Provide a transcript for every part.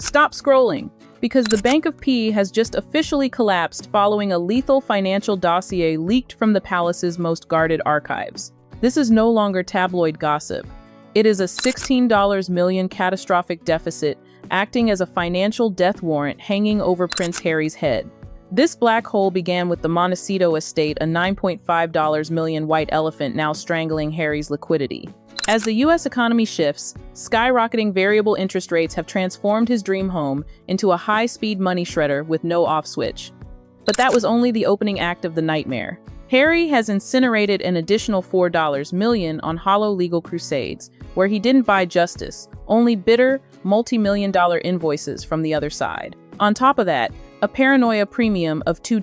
Stop scrolling, because the Bank of P has just officially collapsed following a lethal financial dossier leaked from the palace's most guarded archives. This is no longer tabloid gossip. It is a $16 million catastrophic deficit acting as a financial death warrant hanging over Prince Harry's head. This black hole began with the Montecito estate, a $9.5 million white elephant now strangling Harry's liquidity. As the U.S. economy shifts, skyrocketing variable interest rates have transformed his dream home into a high-speed money shredder with no off switch. But that was only the opening act of the nightmare. Harry has incinerated an additional $4 million on hollow legal crusades, where he didn't buy justice, only bitter, multi-million-dollar invoices from the other side. On top of that, a paranoia premium of $2.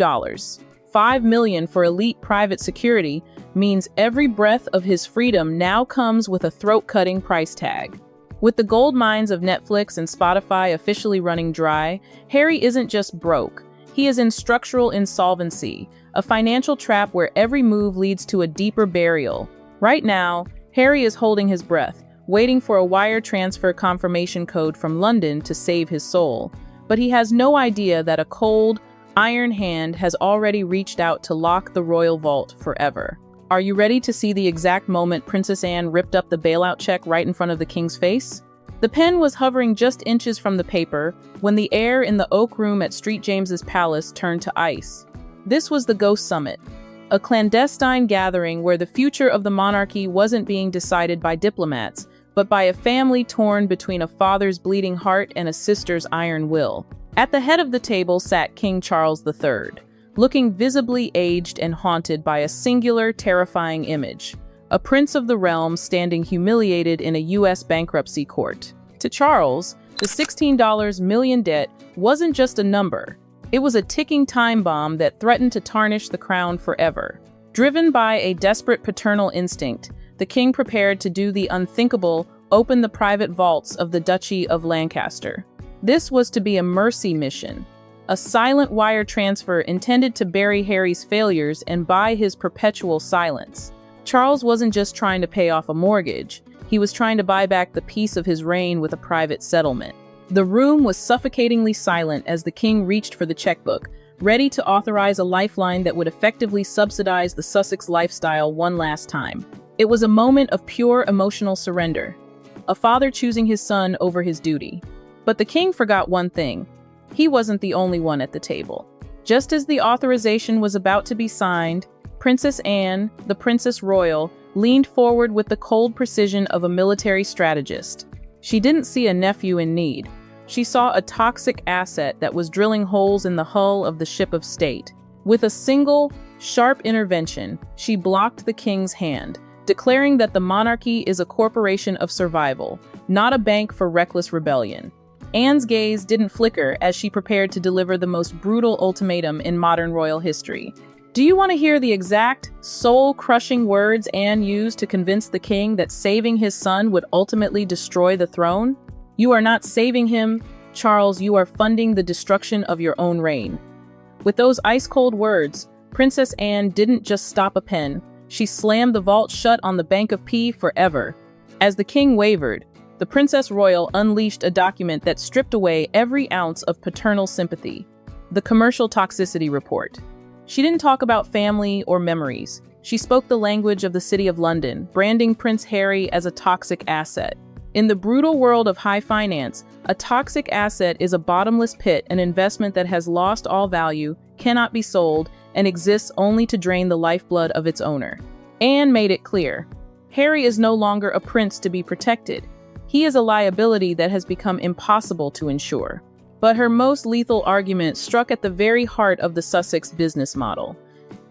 $5 million for elite private security means every breath of his freedom now comes with a throat-cutting price tag. With the gold mines of Netflix and Spotify officially running dry, Harry isn't just broke. He is in structural insolvency, a financial trap where every move leads to a deeper burial. Right now, Harry is holding his breath, waiting for a wire transfer confirmation code from London to save his soul. But he has no idea that a cold, iron hand has already reached out to lock the royal vault forever. Are you ready to see the exact moment Princess Anne ripped up the bailout check right in front of the king's face? The pen was hovering just inches from the paper when the air in the oak room at St. James's Palace turned to ice. This was the Ghost Summit, a clandestine gathering where the future of the monarchy wasn't being decided by diplomats, but by a family torn between a father's bleeding heart and a sister's iron will. At the head of the table sat King Charles III, looking visibly aged and haunted by a singular, terrifying image. A prince of the realm standing humiliated in a U.S. bankruptcy court. To Charles, the $16 million debt wasn't just a number. It was a ticking time bomb that threatened to tarnish the crown forever. Driven by a desperate paternal instinct, the king prepared to do the unthinkable, open the private vaults of the Duchy of Lancaster. This was to be a mercy mission, a silent wire transfer intended to bury Harry's failures and buy his perpetual silence. Charles wasn't just trying to pay off a mortgage, he was trying to buy back the peace of his reign with a private settlement. The room was suffocatingly silent as the king reached for the checkbook, ready to authorize a lifeline that would effectively subsidize the Sussex lifestyle one last time. It was a moment of pure emotional surrender, a father choosing his son over his duty. But the king forgot one thing. He wasn't the only one at the table. Just as the authorization was about to be signed, Princess Anne, the Princess Royal, leaned forward with the cold precision of a military strategist. She didn't see a nephew in need. She saw a toxic asset that was drilling holes in the hull of the ship of state. With a single, sharp intervention, she blocked the king's hand, declaring that the monarchy is a corporation of survival, not a bank for reckless rebellion. Anne's gaze didn't flicker as she prepared to deliver the most brutal ultimatum in modern royal history. Do you want to hear the exact, soul-crushing words Anne used to convince the king that saving his son would ultimately destroy the throne? You are not saving him, Charles, you are funding the destruction of your own reign. With those ice-cold words, Princess Anne didn't just stop a pen, she slammed the vault shut on the Bank of P forever. As the king wavered, the Princess Royal unleashed a document that stripped away every ounce of paternal sympathy. The Commercial Toxicity Report. She didn't talk about family or memories. She spoke the language of the City of London, branding Prince Harry as a toxic asset. In the brutal world of high finance, a toxic asset is a bottomless pit, an investment that has lost all value, cannot be sold, and exists only to drain the lifeblood of its owner. Anne made it clear. Harry is no longer a prince to be protected. He is a liability that has become impossible to insure. But her most lethal argument struck at the very heart of the Sussex business model.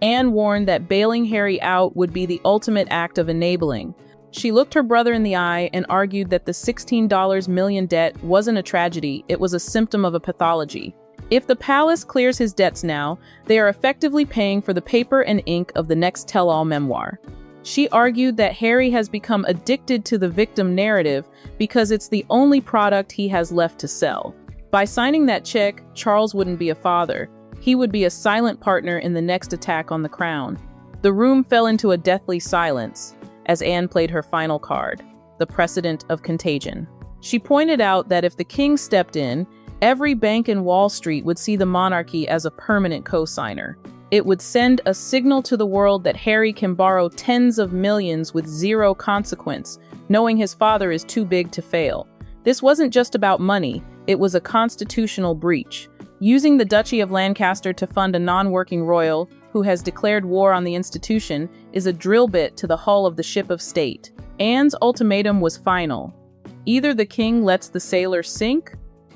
Anne warned that bailing Harry out would be the ultimate act of enabling. She looked her brother in the eye and argued that the $16 million debt wasn't a tragedy, it was a symptom of a pathology. If the palace clears his debts now, they are effectively paying for the paper and ink of the next tell-all memoir. She argued that Harry has become addicted to the victim narrative because it's the only product he has left to sell. By signing that check, Charles wouldn't be a father. He would be a silent partner in the next attack on the crown. The room fell into a deathly silence as Anne played her final card, the precedent of contagion. She pointed out that if the king stepped in, every bank in Wall Street would see the monarchy as a permanent co-signer. It would send a signal to the world that Harry can borrow tens of millions with zero consequence, knowing his father is too big to fail. This wasn't just about money, it was a constitutional breach. Using the Duchy of Lancaster to fund a non-working royal who has declared war on the institution is a drill bit to the hull of the ship of state. Anne's ultimatum was final. Either the king lets the sailor sink,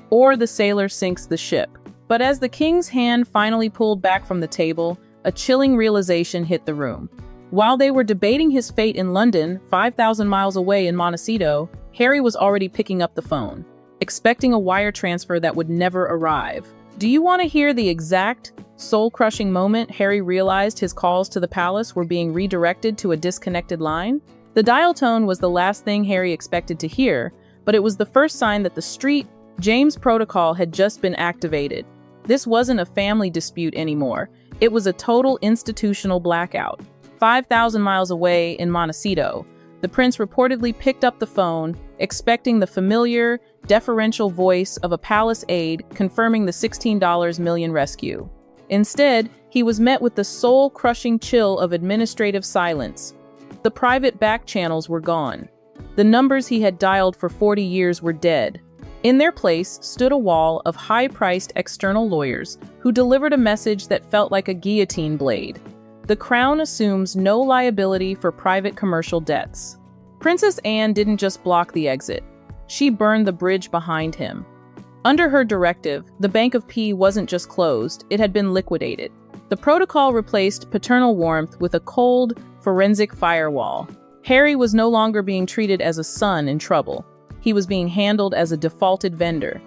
or the sailor sinks the ship. But as the king's hand finally pulled back from the table, a chilling realization hit the room. While they were debating his fate in London, 5,000 miles away in Montecito, Harry was already picking up the phone, expecting a wire transfer that would never arrive. Do you want to hear the exact, soul-crushing moment Harry realized his calls to the palace were being redirected to a disconnected line? The dial tone was the last thing Harry expected to hear, but it was the first sign that the Street James protocol had just been activated. This wasn't a family dispute anymore. It was a total institutional blackout. 5,000 miles away in Montecito, the prince reportedly picked up the phone, expecting the familiar, deferential voice of a palace aide confirming the $16 million rescue. Instead, he was met with the soul-crushing chill of administrative silence. The private back channels were gone. The numbers he had dialed for 40 years were dead. In their place stood a wall of high-priced external lawyers who delivered a message that felt like a guillotine blade. The Crown assumes no liability for private commercial debts. Princess Anne didn't just block the exit. She burned the bridge behind him. Under her directive, the Bank of P wasn't just closed, it had been liquidated. The protocol replaced paternal warmth with a cold, forensic firewall. Harry was no longer being treated as a son in trouble. He was being handled as a defaulted vendor.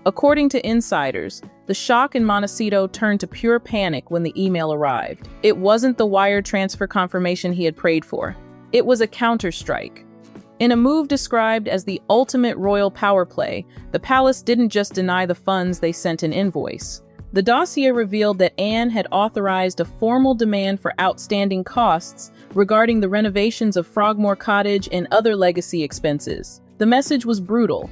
According to insiders, the shock in Montecito turned to pure panic when the email arrived. It wasn't the wire transfer confirmation he had prayed for. It was a counterstrike. In a move described as the ultimate royal power play, the palace didn't just deny the funds, they sent an invoice. The dossier revealed that Anne had authorized a formal demand for outstanding costs regarding the renovations of Frogmore Cottage and other legacy expenses. The message was brutal.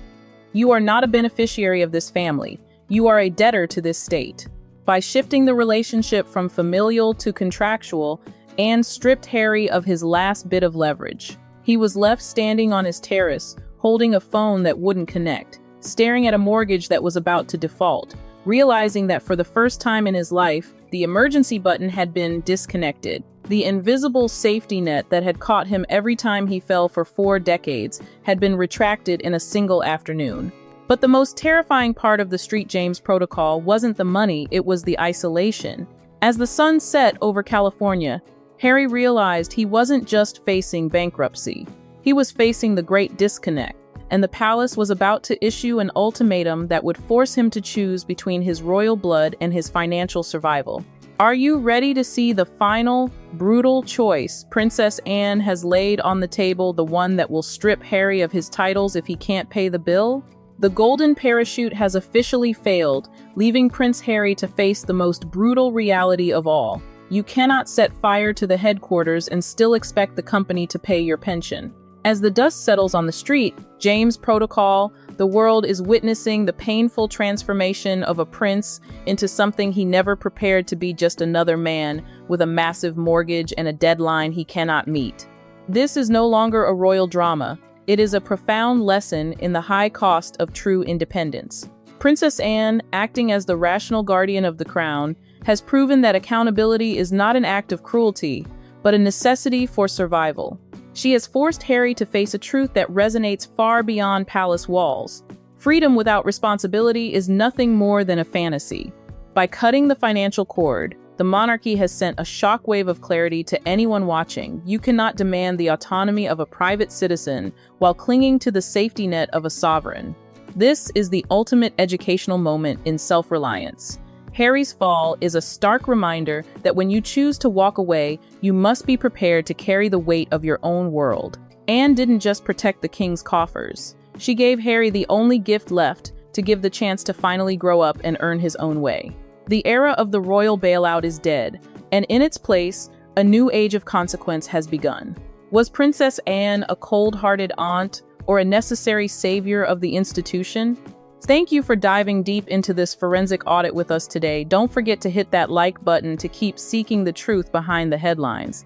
You are not a beneficiary of this family. You are a debtor to this state. By shifting the relationship from familial to contractual, Anne stripped Harry of his last bit of leverage. He was left standing on his terrace, holding a phone that wouldn't connect, staring at a mortgage that was about to default, realizing that for the first time in his life, the emergency button had been disconnected. The invisible safety net that had caught him every time he fell for 4 decades had been retracted in a single afternoon. But the most terrifying part of the Street James protocol wasn't the money, it was the isolation. As the sun set over California, Harry realized he wasn't just facing bankruptcy. He was facing the Great Disconnect, and the palace was about to issue an ultimatum that would force him to choose between his royal blood and his financial survival. Are you ready to see the final, brutal choice Princess Anne has laid on the table, the one that will strip Harry of his titles if he can't pay the bill? The golden parachute has officially failed, leaving Prince Harry to face the most brutal reality of all. You cannot set fire to the headquarters and still expect the company to pay your pension. As the dust settles on the Street James protocol, the world is witnessing the painful transformation of a prince into something he never prepared to be, just another man with a massive mortgage and a deadline he cannot meet. This is no longer a royal drama. It is a profound lesson in the high cost of true independence. Princess Anne, acting as the rational guardian of the crown, has proven that accountability is not an act of cruelty, but a necessity for survival. She has forced Harry to face a truth that resonates far beyond palace walls. Freedom without responsibility is nothing more than a fantasy. By cutting the financial cord, the monarchy has sent a shockwave of clarity to anyone watching. You cannot demand the autonomy of a private citizen while clinging to the safety net of a sovereign. This is the ultimate educational moment in self-reliance. Harry's fall is a stark reminder that when you choose to walk away, you must be prepared to carry the weight of your own world. Anne didn't just protect the king's coffers. She gave Harry the only gift left to give the chance to finally grow up and earn his own way. The era of the royal bailout is dead, and in its place, a new age of consequence has begun. Was Princess Anne a cold-hearted aunt, or a necessary savior of the institution? Thank you for diving deep into this forensic audit with us today. Don't forget to hit that like button to keep seeking the truth behind the headlines.